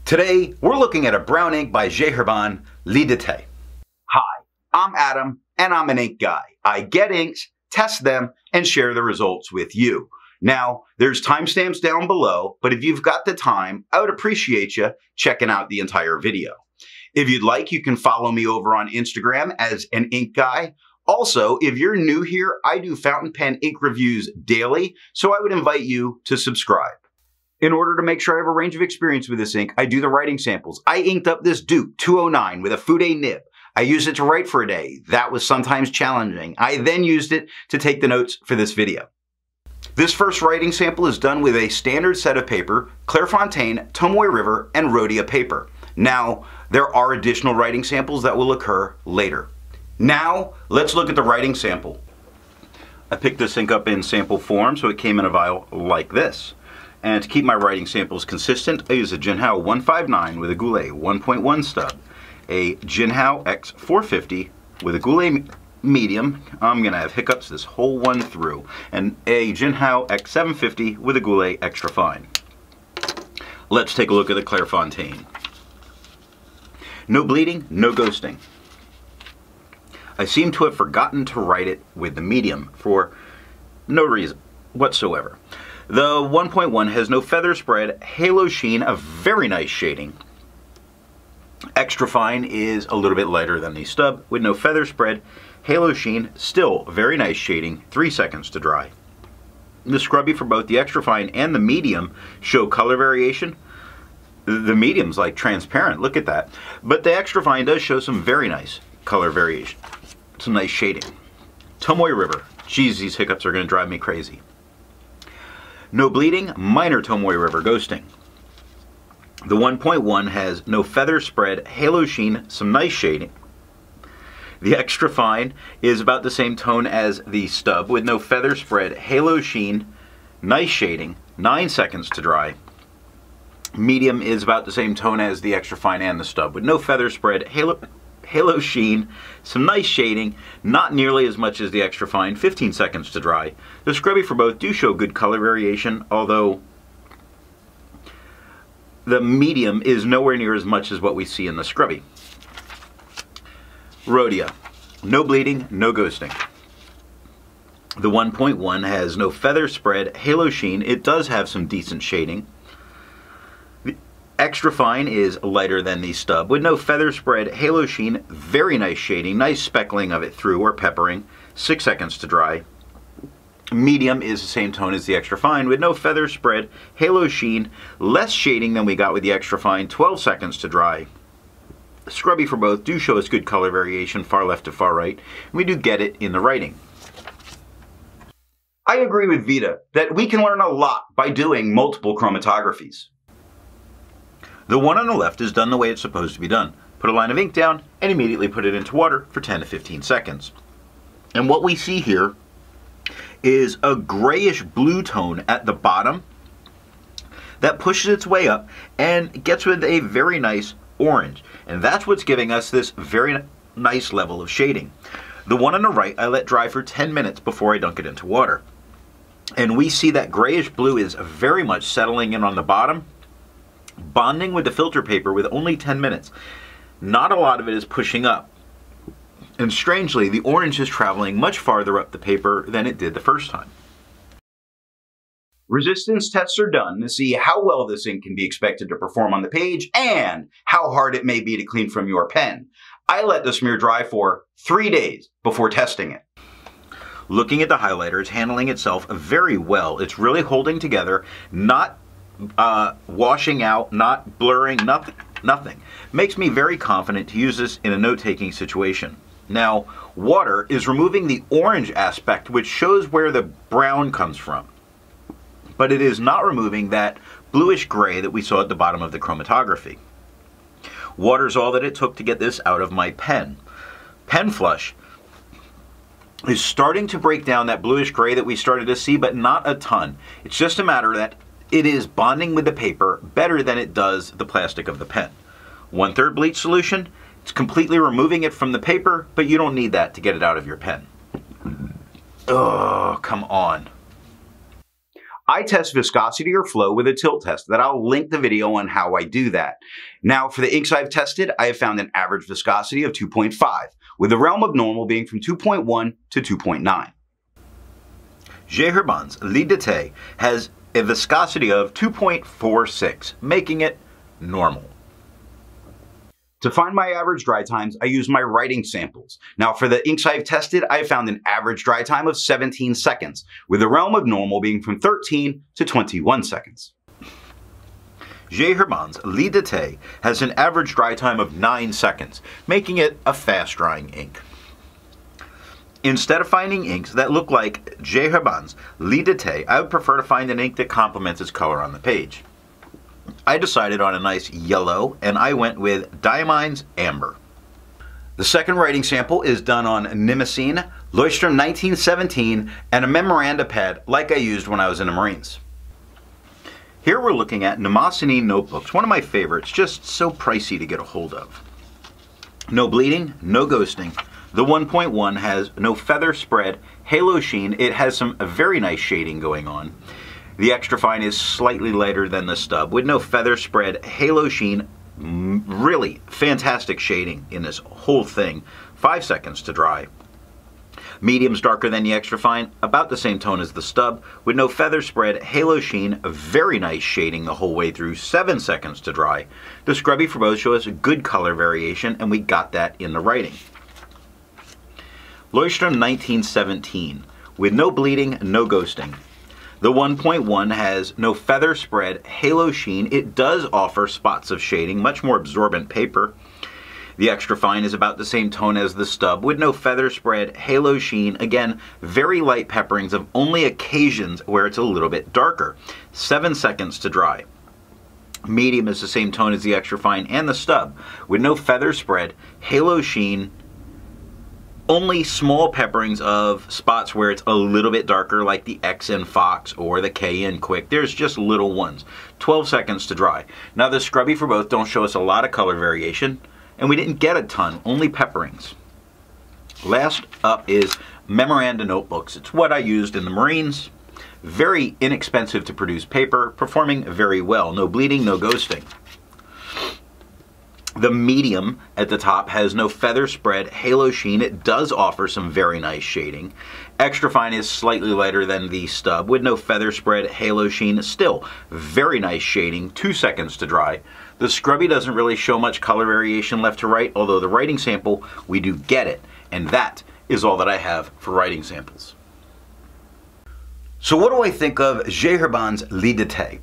Today, we're looking at a brown ink by Herbin Lie. Hi, I'm Adam, and I'm an ink guy. I get inks, test them, and share the results with you. Now, there's timestamps down below, but if you've got the time, I would appreciate you checking out the entire video. If you'd like, you can follow me over on Instagram as an ink guy. Also, if you're new here, I do fountain pen ink reviews daily, so I would invite you to subscribe. In order to make sure I have a range of experience with this ink, I do the writing samples. I inked up this Duke 209 with a Fude nib. I used it to write for a day. That was sometimes challenging. I then used it to take the notes for this video. This first writing sample is done with a standard set of paper, Clairfontaine, Tomoe River, and Rhodia paper. Now, there are additional writing samples that will occur later. Now, let's look at the writing sample. I picked this ink up in sample form, so it came in a vial like this. And to keep my writing samples consistent, I use a Jinhao 159 with a Goulet 1.1 stub, a Jinhao X450 with a Goulet medium, I'm going to have hiccups this whole one through, and a Jinhao X750 with a Goulet extra fine. Let's take a look at the Clairfontaine. No bleeding, no ghosting. I seem to have forgotten to write it with the medium for no reason whatsoever. The 1.1 has no feather spread, halo sheen, a very nice shading. Extra fine is a little bit lighter than the stub with no feather spread, halo sheen, still very nice shading, 3 seconds to dry. The scrubby for both the extra fine and the medium show color variation. The medium's like transparent, look at that. But the extra fine does show some very nice color variation, some nice shading. Tomoe River, geez, these hiccups are going to drive me crazy. No bleeding, minor Tomoe River ghosting. The 1.1 has no feather spread, halo sheen, some nice shading. The extra fine is about the same tone as the stub with no feather spread, halo sheen, nice shading, 9 seconds to dry. Medium is about the same tone as the extra fine and the stub with no feather spread, halo sheen, some nice shading, not nearly as much as the extra fine, 15 seconds to dry. The scrubby for both do show good color variation, although the medium is nowhere near as much as what we see in the scrubby. Rhodia, no bleeding, no ghosting. The 1.1 has no feather spread, halo sheen, it does have some decent shading. Extra fine is lighter than the stub with no feather spread, halo sheen, very nice shading, nice speckling of it through or peppering, 6 seconds to dry. Medium is the same tone as the extra fine with no feather spread, halo sheen, less shading than we got with the extra fine, 12 seconds to dry. Scrubby for both do show us good color variation, far left to far right, and we do get it in the writing. I agree with Vita that we can learn a lot by doing multiple chromatographies. The one on the left is done the way it's supposed to be done. Put a line of ink down and immediately put it into water for 10 to 15 seconds. And what we see here is a grayish blue tone at the bottom that pushes its way up and gets with a very nice orange. And that's what's giving us this very nice level of shading. The one on the right I let dry for 10 minutes before I dunk it into water. And we see that grayish blue is very much settling in on the bottom, bonding with the filter paper with only 10 minutes. Not a lot of it is pushing up. And strangely, the orange is traveling much farther up the paper than it did the first time. Resistance tests are done to see how well this ink can be expected to perform on the page and how hard it may be to clean from your pen. I let the smear dry for 3 days before testing it. Looking at the highlighter, it's handling itself very well. It's really holding together, not washing out, not blurring, nothing. Makes me very confident to use this in a note-taking situation. Now, water is removing the orange aspect, which shows where the brown comes from. But it is not removing that bluish gray that we saw at the bottom of the chromatography. Water's all that it took to get this out of my pen. Pen flush is starting to break down that bluish gray that we started to see, but not a ton. It's just a matter that it is bonding with the paper better than it does the plastic of the pen. 1/3 bleach solution, it's completely removing it from the paper, but you don't need that to get it out of your pen. Oh, come on. I test viscosity or flow with a tilt test that I'll link the video on how I do that. Now for the inks I've tested, I have found an average viscosity of 2.5, with the realm of normal being from 2.1 to 2.9. J. Herbin's Lie d'Eté has a viscosity of 2.46, making it normal. To find my average dry times, I use my writing samples. Now for the inks I've tested, I found an average dry time of 17 seconds, with the realm of normal being from 13 to 21 seconds. J. Herbin's Lie d'Eté has an average dry time of 9 seconds, making it a fast-drying ink. Instead of finding inks that look like J. Herbin's Lie d'Eté, I would prefer to find an ink that complements its color on the page. I decided on a nice yellow, and I went with Diamine Amber. The second writing sample is done on Nimacine, Leuchtturm 1917, and a memoranda pad like I used when I was in the Marines. Here we're looking at Nimacine notebooks, one of my favorites, just so pricey to get a hold of. No bleeding, no ghosting. The 1.1 has no feather spread, halo sheen. It has some very nice shading going on. The extra fine is slightly lighter than the stub with no feather spread, halo sheen. Really fantastic shading in this whole thing. 5 seconds to dry. Medium's darker than the extra fine, about the same tone as the stub, with no feather spread, halo sheen, very nice shading the whole way through, 7 seconds to dry. The scrubby for both show us a good color variation, and we got that in the writing. Leuchtturm 1917, with no bleeding, no ghosting. The 1.1 has no feather spread, halo sheen. It does offer spots of shading, much more absorbent paper. The extra fine is about the same tone as the stub with no feather spread, halo sheen. Again, very light pepperings of only occasions where it's a little bit darker. 7 seconds to dry. Medium is the same tone as the extra fine and the stub with no feather spread, halo sheen. Only small pepperings of spots where it's a little bit darker, like the X in Fox or the K in Quick. There's just little ones. 12 seconds to dry. Now the scrubby for both don't show us a lot of color variation, and we didn't get a ton, only pepperings. Last up is memoranda notebooks. It's what I used in the Marines. Very inexpensive to produce paper, performing very well. No bleeding, no ghosting. The medium at the top has no feather spread, halo sheen. It does offer some very nice shading. Extra fine is slightly lighter than the stub with no feather spread, halo sheen. Still very nice shading. 2 seconds to dry. The scrubby doesn't really show much color variation left to right, although the writing sample, we do get it. And that is all that I have for writing samples. So what do I think of J. Herbin's Lie d'Eté?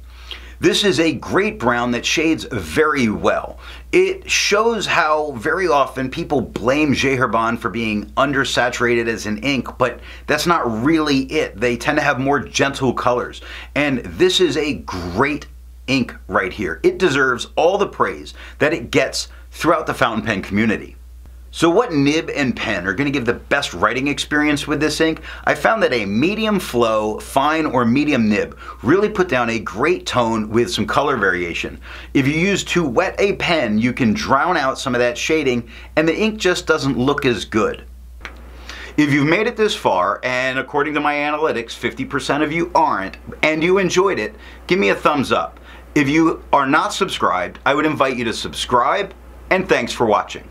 This is a great brown that shades very well. It shows how very often people blame J. Herbin for being undersaturated as an ink, but that's not really it. They tend to have more gentle colors. And this is a great ink right here. It deserves all the praise that it gets throughout the fountain pen community. So what nib and pen are going to give the best writing experience with this ink? I found that a medium flow, fine, or medium nib really put down a great tone with some color variation. If you use too wet a pen, you can drown out some of that shading and the ink just doesn't look as good. If you've made it this far, and according to my analytics, 50% of you aren't, and you enjoyed it, give me a thumbs up. If you are not subscribed, I would invite you to subscribe, and thanks for watching.